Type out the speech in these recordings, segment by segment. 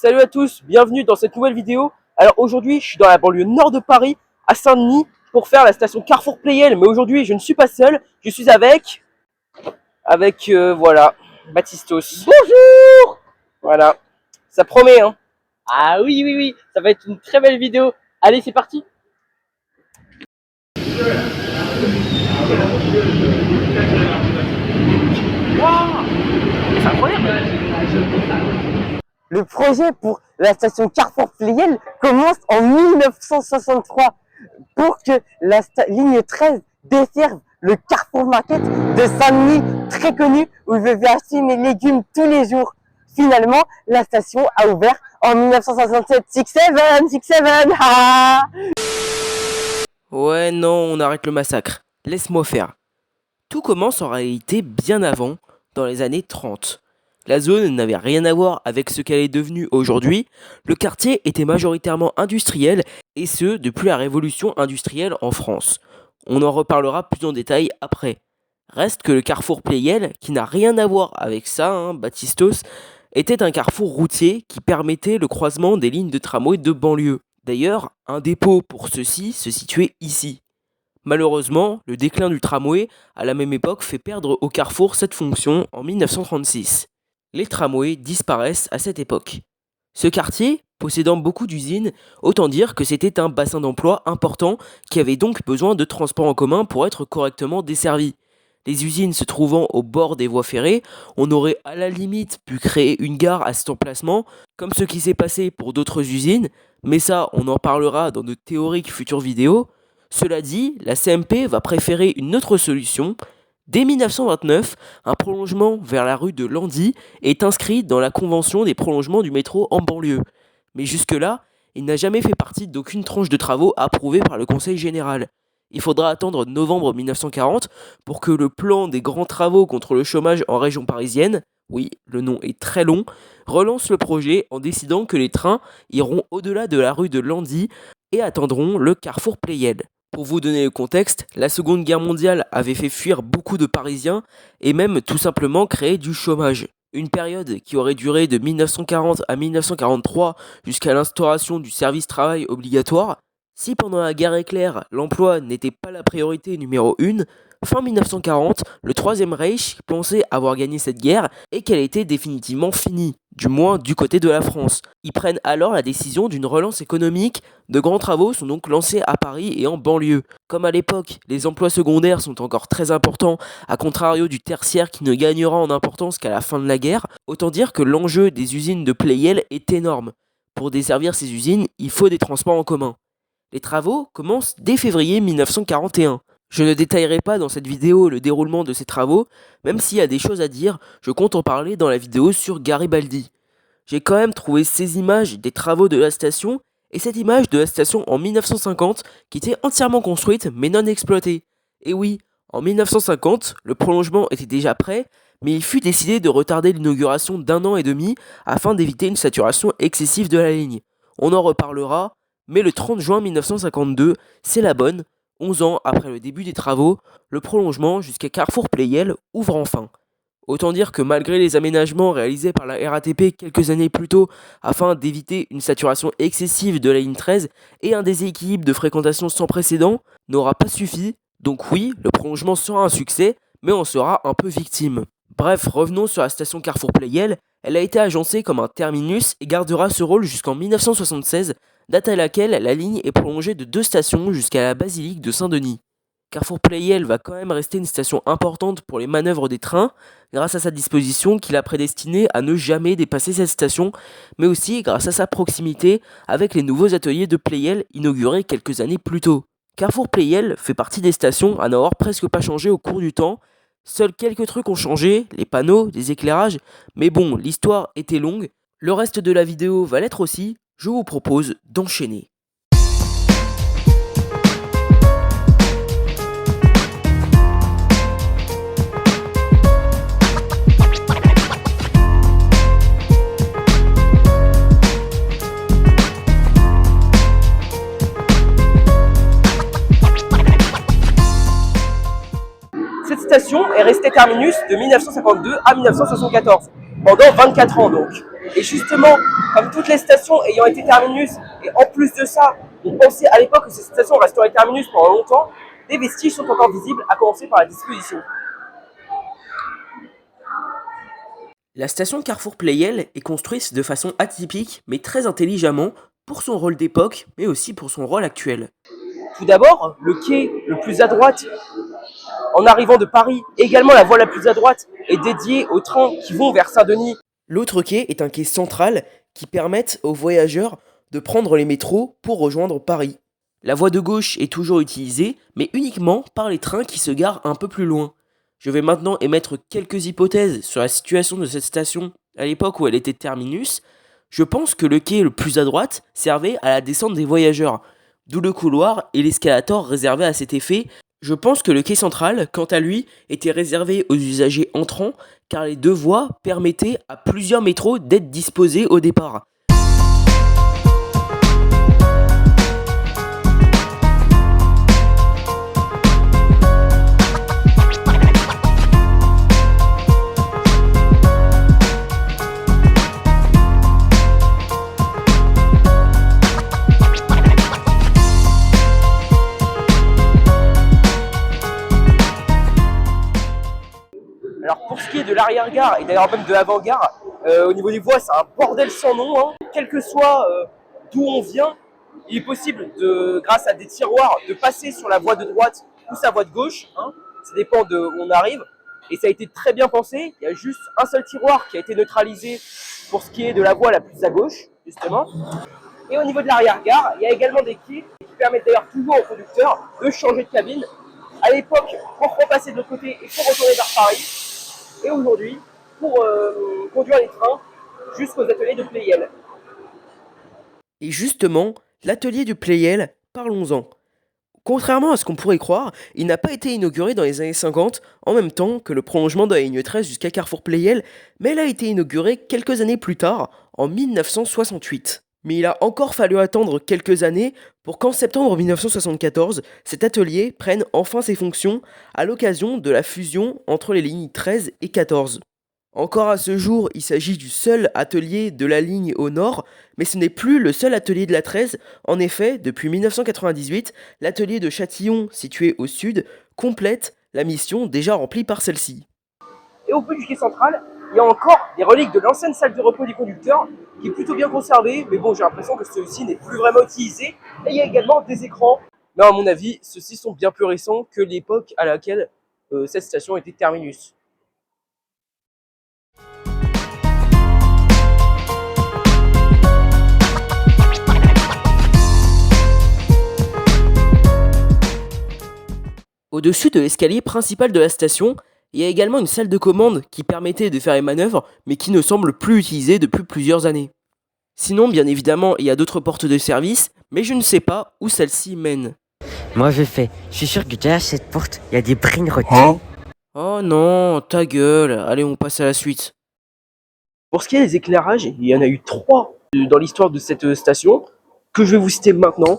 Salut à tous, bienvenue dans cette nouvelle vidéo. Alors aujourd'hui, je suis dans la banlieue nord de Paris, à Saint-Denis, pour faire la station Carrefour Pleyel. Mais aujourd'hui, je ne suis pas seul, je suis avec voilà, Baptistos. Bonjour. Voilà, ça promet, hein. Ah oui, ça va être une très belle vidéo. Allez, c'est parti. C'est incroyable. Le projet pour la station Carrefour Pleyel commence en 1963 pour que la ligne 13 desserve le Carrefour Market de Saint-Denis, très connu, où je vais acheter mes légumes tous les jours. Finalement, la station a ouvert en 1967. 6-7, ha. Ouais, non, on arrête le massacre. Laisse-moi faire. Tout commence en réalité bien avant, dans les années 30. La zone n'avait rien à voir avec ce qu'elle est devenue aujourd'hui. Le quartier était majoritairement industriel, et ce, depuis la révolution industrielle en France. On en reparlera plus en détail après. Reste que le carrefour Pleyel, qui n'a rien à voir avec ça, Baptistos, était un carrefour routier qui permettait le croisement des lignes de tramway de banlieue. D'ailleurs, un dépôt pour ceux-ci se situait ici. Malheureusement, le déclin du tramway, à la même époque, fait perdre au carrefour cette fonction en 1936. Les tramways disparaissent à cette époque. Ce quartier, possédant beaucoup d'usines, autant dire que c'était un bassin d'emploi important qui avait donc besoin de transports en commun pour être correctement desservi. Les usines se trouvant au bord des voies ferrées, on aurait à la limite pu créer une gare à cet emplacement, comme ce qui s'est passé pour d'autres usines, mais ça on en parlera dans de théoriques futures vidéos. Cela dit, la CMP va préférer une autre solution. Dès 1929, un prolongement vers la rue de Landy est inscrit dans la convention des prolongements du métro en banlieue. Mais jusque-là, il n'a jamais fait partie d'aucune tranche de travaux approuvée par le Conseil général. Il faudra attendre novembre 1940 pour que le plan des grands travaux contre le chômage en région parisienne, oui, le nom est très long, relance le projet en décidant que les trains iront au-delà de la rue de Landy et attendront le carrefour Pleyel. Pour vous donner le contexte, la Seconde Guerre mondiale avait fait fuir beaucoup de Parisiens et même tout simplement créé du chômage. Une période qui aurait duré de 1940 à 1943 jusqu'à l'instauration du service travail obligatoire. Si pendant la guerre éclair, l'emploi n'était pas la priorité numéro 1, fin 1940, le Troisième Reich pensait avoir gagné cette guerre et qu'elle était définitivement finie, du moins du côté de la France. Ils prennent alors la décision d'une relance économique. De grands travaux sont donc lancés à Paris et en banlieue. Comme à l'époque, les emplois secondaires sont encore très importants, à contrario du tertiaire qui ne gagnera en importance qu'à la fin de la guerre, autant dire que l'enjeu des usines de Pleyel est énorme. Pour desservir ces usines, il faut des transports en commun. Les travaux commencent dès février 1941. Je ne détaillerai pas dans cette vidéo le déroulement de ces travaux, même s'il y a des choses à dire, je compte en parler dans la vidéo sur Garibaldi. J'ai quand même trouvé ces images des travaux de la station, et cette image de la station en 1950 qui était entièrement construite mais non exploitée. Et oui, en 1950, le prolongement était déjà prêt, mais il fut décidé de retarder l'inauguration d'1 an et demi afin d'éviter une saturation excessive de la ligne. On en reparlera, mais le 30 juin 1952, c'est la bonne. 11 ans après le début des travaux, le prolongement jusqu'à Carrefour Pleyel ouvre enfin. Autant dire que malgré les aménagements réalisés par la RATP quelques années plus tôt afin d'éviter une saturation excessive de la ligne 13 et un déséquilibre de fréquentation sans précédent, n'aura pas suffi. Donc oui, le prolongement sera un succès, mais on sera un peu victime. Bref, revenons sur la station Carrefour Pleyel. Elle a été agencée comme un terminus et gardera ce rôle jusqu'en 1976, date à laquelle la ligne est prolongée de 2 stations jusqu'à la basilique de Saint-Denis. Carrefour Pleyel va quand même rester une station importante pour les manœuvres des trains, grâce à sa disposition qui l'a prédestinée à ne jamais dépasser cette station, mais aussi grâce à sa proximité avec les nouveaux ateliers de Pleyel inaugurés quelques années plus tôt. Carrefour Pleyel fait partie des stations à n'avoir presque pas changé au cours du temps. Seuls quelques trucs ont changé, les panneaux, les éclairages, mais bon, l'histoire était longue. Le reste de la vidéo va l'être aussi, je vous propose d'enchaîner. Cette station est restée terminus de 1952 à 1974, pendant 24 ans donc. Et justement, comme toutes les stations ayant été terminus, et en plus de ça, on pensait à l'époque que ces stations resteraient terminus pendant longtemps, des vestiges sont encore visibles, à commencer par la disposition. La station Carrefour Pleyel est construite de façon atypique mais très intelligemment pour son rôle d'époque mais aussi pour son rôle actuel. Tout d'abord, le quai le plus à droite, en arrivant de Paris, également la voie la plus à droite, est dédiée aux trains qui vont vers Saint-Denis. L'autre quai est un quai central qui permet aux voyageurs de prendre les métros pour rejoindre Paris. La voie de gauche est toujours utilisée, mais uniquement par les trains qui se garent un peu plus loin. Je vais maintenant émettre quelques hypothèses sur la situation de cette station à l'époque où elle était terminus. Je pense que le quai le plus à droite servait à la descente des voyageurs, d'où le couloir et l'escalator réservés à cet effet. Je pense que le quai central, quant à lui, était réservé aux usagers entrants car les deux voies permettaient à plusieurs métros d'être disposés au départ. Alors pour ce qui est de l'arrière-gare et d'ailleurs même de l'avant-gare, au niveau des voies c'est un bordel sans nom, hein. Quel que soit d'où on vient, il est possible, grâce à des tiroirs, de passer sur la voie de droite ou sa voie de gauche, hein. Ça dépend de où on arrive, et ça a été très bien pensé. Il y a juste un seul tiroir qui a été neutralisé pour ce qui est de la voie la plus à gauche, justement. Et au niveau de l'arrière-gare, il y a également des quais qui permettent d'ailleurs toujours aux conducteurs de changer de cabine. À l'époque, pour repasser de l'autre côté et pour retourner vers Paris. Et aujourd'hui, pour conduire les trains jusqu'aux ateliers de Pleyel. Et justement, l'atelier du Pleyel, parlons-en. Contrairement à ce qu'on pourrait croire, il n'a pas été inauguré dans les années 50, en même temps que le prolongement de la ligne 13 jusqu'à Carrefour Pleyel, mais il a été inauguré quelques années plus tard, en 1968. Mais il a encore fallu attendre quelques années pour qu'en septembre 1974, cet atelier prenne enfin ses fonctions à l'occasion de la fusion entre les lignes 13 et 14. Encore à ce jour, il s'agit du seul atelier de la ligne au nord, mais ce n'est plus le seul atelier de la 13. En effet, depuis 1998, l'atelier de Châtillon, situé au sud, complète la mission déjà remplie par celle-ci. Et au bout du quai central, il y a encore des reliques de l'ancienne salle de repos du conducteur, qui est plutôt bien conservée, mais bon, j'ai l'impression que celui-ci n'est plus vraiment utilisé. Et il y a également des écrans, mais à mon avis, ceux-ci sont bien plus récents que l'époque à laquelle cette station était terminus. Au-dessus de l'escalier principal de la station, il y a également une salle de commande qui permettait de faire les manœuvres, mais qui ne semble plus utilisée depuis plusieurs années. Sinon, bien évidemment, il y a d'autres portes de service, mais je ne sais pas où celle-ci mène. Moi je fais. Je suis sûr que derrière cette porte, il y a des brines rôties. Oh non, ta gueule, allez on passe à la suite. Pour ce qui est des éclairages, il y en a eu 3 dans l'histoire de cette station, que je vais vous citer maintenant.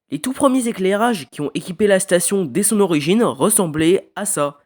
Les tout premiers éclairages qui ont équipé la station dès son origine ressemblaient à ça.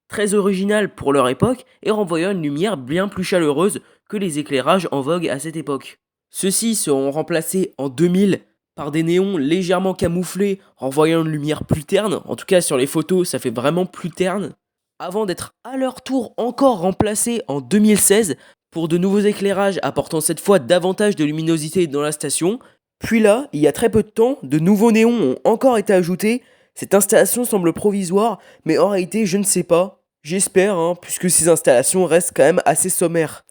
Très original pour leur époque et renvoyant une lumière bien plus chaleureuse que les éclairages en vogue à cette époque. Ceux-ci seront remplacés en 2000 par des néons légèrement camouflés renvoyant une lumière plus terne, en tout cas sur les photos ça fait vraiment plus terne, avant d'être à leur tour encore remplacés en 2016 pour de nouveaux éclairages apportant cette fois davantage de luminosité dans la station. Puis là, il y a très peu de temps, de nouveaux néons ont encore été ajoutés. Cette installation semble provisoire, mais en réalité, je ne sais pas. J'espère, puisque ces installations restent quand même assez sommaires.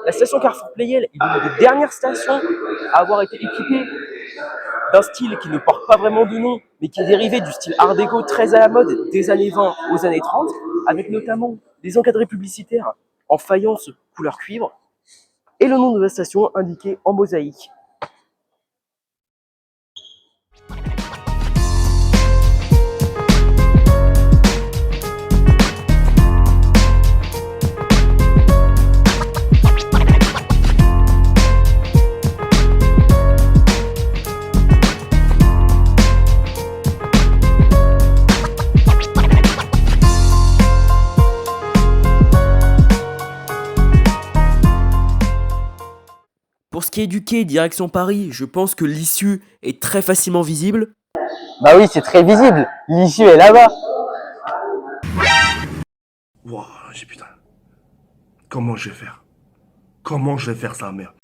La station Carrefour Pleyel est l'une des dernières stations à avoir été équipée d'un style qui ne porte pas vraiment de nom, mais qui est dérivé du style Art déco très à la mode des années 20 aux années 30, avec notamment des encadrés publicitaires en faïence couleur cuivre, et le nom de la station indiqué en mosaïque. ce qui est du quai direction Paris, je pense que l'issue est très facilement visible. Bah oui, c'est très visible. L'issue est là-bas. Wouah, j'ai putain. Comment je vais faire? Comment je vais faire ça, merde?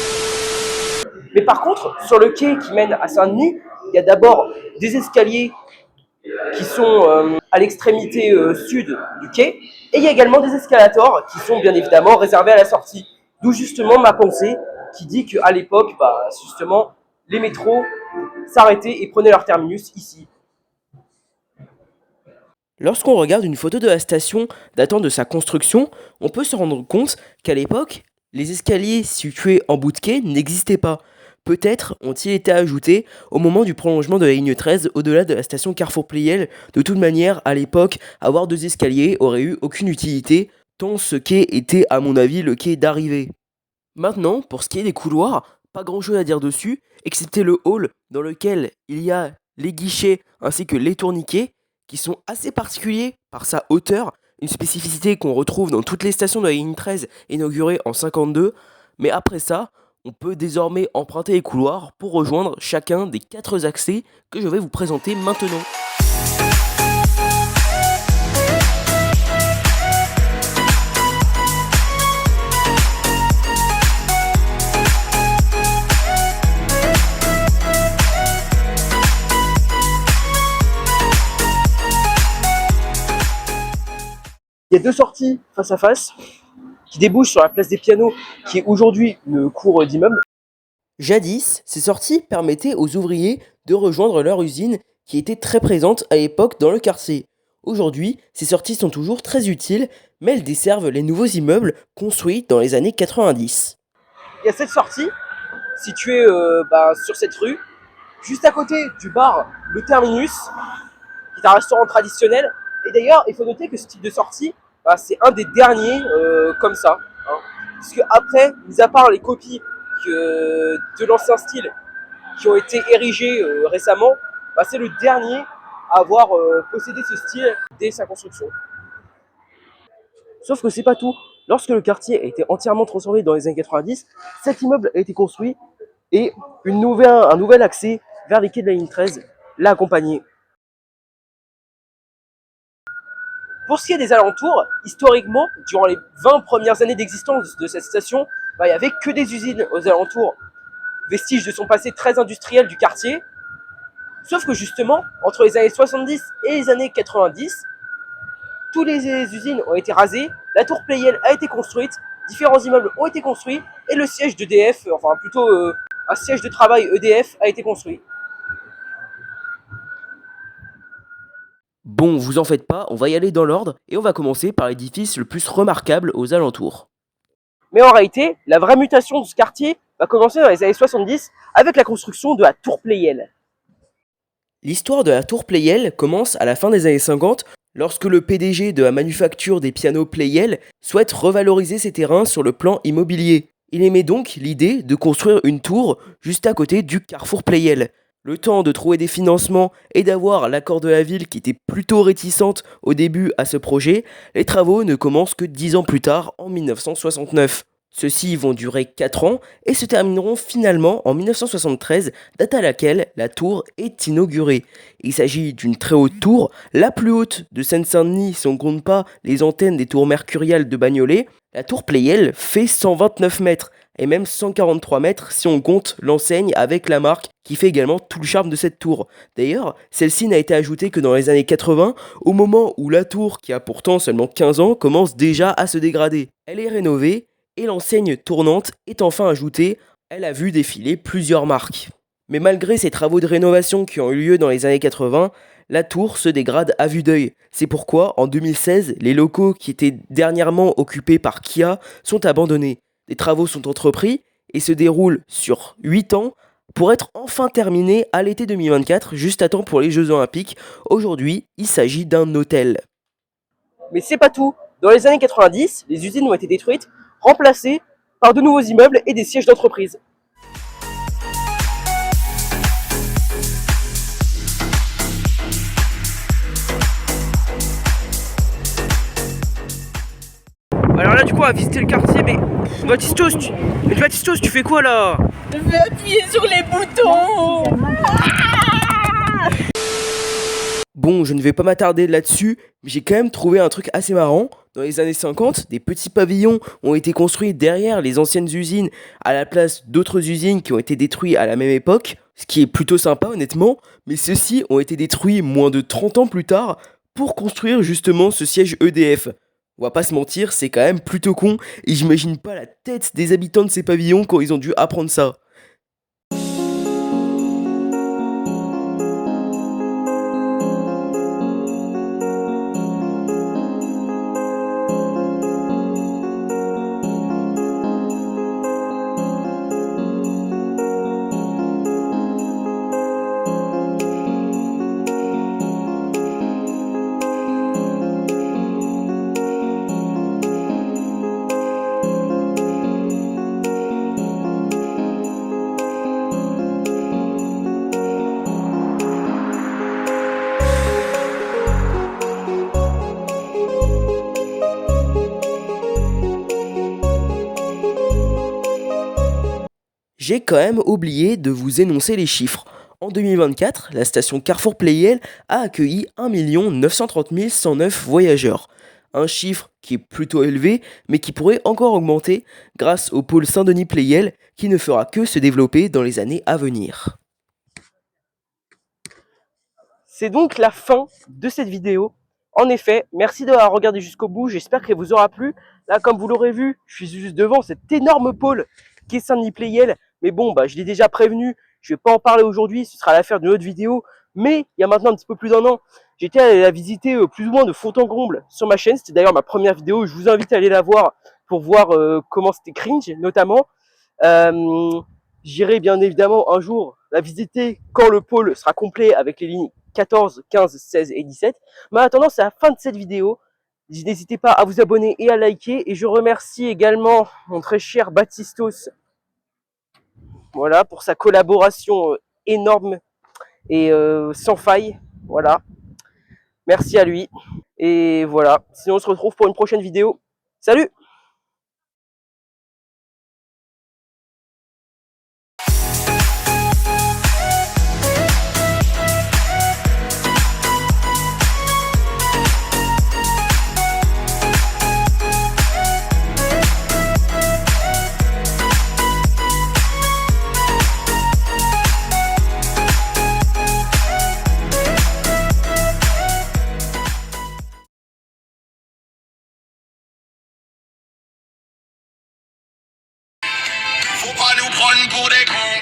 Mais par contre, sur le quai qui mène à Saint-Denis, il y a d'abord des escaliers qui sont à l'extrémité sud du quai, et il y a également des escalators qui sont bien évidemment réservés à la sortie. D'où justement ma pensée qui dit qu'à l'époque, justement, les métros s'arrêtaient et prenaient leur terminus ici. Lorsqu'on regarde une photo de la station datant de sa construction, on peut se rendre compte qu'à l'époque, les escaliers situés en bout de quai n'existaient pas. Peut-être ont-ils été ajoutés au moment du prolongement de la ligne 13 au-delà de la station Carrefour-Pleyel. De toute manière, à l'époque, avoir 2 escaliers aurait eu aucune utilité, tant ce quai était à mon avis le quai d'arrivée. Maintenant, pour ce qui est des couloirs, pas grand-chose à dire dessus, excepté le hall dans lequel il y a les guichets ainsi que les tourniquets, qui sont assez particuliers par sa hauteur, une spécificité qu'on retrouve dans toutes les stations de la ligne 13 inaugurée en 52, mais après ça, on peut désormais emprunter les couloirs pour rejoindre chacun des 4 accès que je vais vous présenter maintenant. Il y a 2 sorties face à face qui débouchent sur la place des Pianos, qui est aujourd'hui une cour d'immeuble. Jadis, ces sorties permettaient aux ouvriers de rejoindre leur usine qui était très présente à l'époque dans le quartier. Aujourd'hui, ces sorties sont toujours très utiles, mais elles desservent les nouveaux immeubles construits dans les années 90. Il y a cette sortie située sur cette rue, juste à côté du bar Le Terminus, qui est un restaurant traditionnel. Et d'ailleurs, il faut noter que ce type de sortie, c'est un des derniers comme ça. Parce que après, mis à part les copies de l'ancien style qui ont été érigées récemment, c'est le dernier à avoir possédé ce style dès sa construction. Sauf que c'est pas tout. Lorsque le quartier a été entièrement transformé dans les années 90, cet immeuble a été construit et un nouvel accès vers les quais de la ligne 13 l'a accompagné. Pour ce qui est des alentours, historiquement, durant les 20 premières années d'existence de cette station, il n'y avait que des usines aux alentours, vestiges de son passé très industriel du quartier. Sauf que justement, entre les années 70 et les années 90, toutes les usines ont été rasées, la tour Pleyel a été construite, différents immeubles ont été construits, et le siège d'EDF, enfin plutôt un siège de travail EDF a été construit. Bon, vous en faites pas, on va y aller dans l'ordre et on va commencer par l'édifice le plus remarquable aux alentours. Mais en réalité, la vraie mutation de ce quartier va commencer dans les années 70 avec la construction de la tour Pleyel. L'histoire de la tour Pleyel commence à la fin des années 50 lorsque le PDG de la manufacture des pianos Pleyel souhaite revaloriser ses terrains sur le plan immobilier. Il émet donc l'idée de construire une tour juste à côté du carrefour Pleyel. Le temps de trouver des financements et d'avoir l'accord de la ville qui était plutôt réticente au début à ce projet, les travaux ne commencent que 10 ans plus tard, en 1969. Ceux-ci vont durer 4 ans et se termineront finalement en 1973, date à laquelle la tour est inaugurée. Il s'agit d'une très haute tour, la plus haute de Seine-Saint-Denis si on ne compte pas les antennes des tours mercuriales de Bagnolet. La tour Pleyel fait 129 mètres et même 143 mètres si on compte l'enseigne avec la marque qui fait également tout le charme de cette tour. D'ailleurs, celle-ci n'a été ajoutée que dans les années 80, au moment où la tour, qui a pourtant seulement 15 ans, commence déjà à se dégrader. Elle est rénovée et l'enseigne tournante est enfin ajoutée. Elle a vu défiler plusieurs marques. Mais malgré ces travaux de rénovation qui ont eu lieu dans les années 80, la tour se dégrade à vue d'œil. C'est pourquoi, en 2016, les locaux qui étaient dernièrement occupés par Kia sont abandonnés. Des travaux sont entrepris et se déroulent sur 8 ans pour être enfin terminés à l'été 2024, juste à temps pour les Jeux Olympiques. Aujourd'hui, il s'agit d'un hôtel. Mais c'est pas tout. Dans les années 90, les usines ont été détruites, remplacées par de nouveaux immeubles et des sièges d'entreprise. Alors là, du coup, on va visiter le quartier. Mais Baptistos, tu fais quoi là? Je vais appuyer sur les boutons. Bon, je ne vais pas m'attarder là-dessus, mais j'ai quand même trouvé un truc assez marrant. Dans les années 50, des petits pavillons ont été construits derrière les anciennes usines à la place d'autres usines qui ont été détruites à la même époque, ce qui est plutôt sympa honnêtement, mais ceux-ci ont été détruits moins de 30 ans plus tard pour construire justement ce siège EDF. On va pas se mentir, c'est quand même plutôt con et j'imagine pas la tête des habitants de ces pavillons quand ils ont dû apprendre ça. J'ai quand même oublié de vous énoncer les chiffres. En 2024, la station Carrefour Pleyel a accueilli 1 930 109 voyageurs. Un chiffre qui est plutôt élevé, mais qui pourrait encore augmenter grâce au pôle Saint-Denis-Pleyel qui ne fera que se développer dans les années à venir. C'est donc la fin de cette vidéo. En effet, merci d'avoir regardé jusqu'au bout. J'espère qu'elle vous aura plu. Là, comme vous l'aurez vu, je suis juste devant cet énorme pôle qui est Saint-Denis-Pleyel. Mais bon, je l'ai déjà prévenu. Je ne vais pas en parler aujourd'hui. Ce sera l'affaire d'une autre vidéo. Mais il y a maintenant un petit peu plus d'un an, j'étais allé la visiter plus ou moins de fond en comble sur ma chaîne. C'était d'ailleurs ma première vidéo. Je vous invite à aller la voir pour voir comment c'était cringe, notamment. J'irai bien évidemment un jour la visiter quand le pôle sera complet avec les lignes 14, 15, 16 et 17. Mais en attendant, c'est la fin de cette vidéo. N'hésitez pas à vous abonner et à liker. Et je remercie également mon très cher Baptistos, voilà, pour sa collaboration énorme et sans faille. Voilà. Merci à lui. Et voilà. Sinon, on se retrouve pour une prochaine vidéo. Salut! Faut pas nous prendre pour des cons.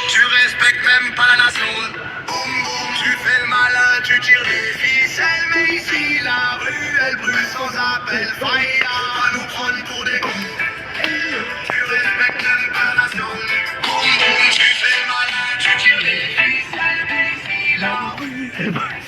Tu respectes même pas la nation. Boum boum, tu fais le malin, tu tires des ficelles. Mais ici, la rue, elle brûle sans appel. Faille, faut pas nous prendre pour des cons. Tu respectes même pas la nation. Boum boum, tu fais le malin, tu tires des ficelles. Mais ici, la rue, elle brûle.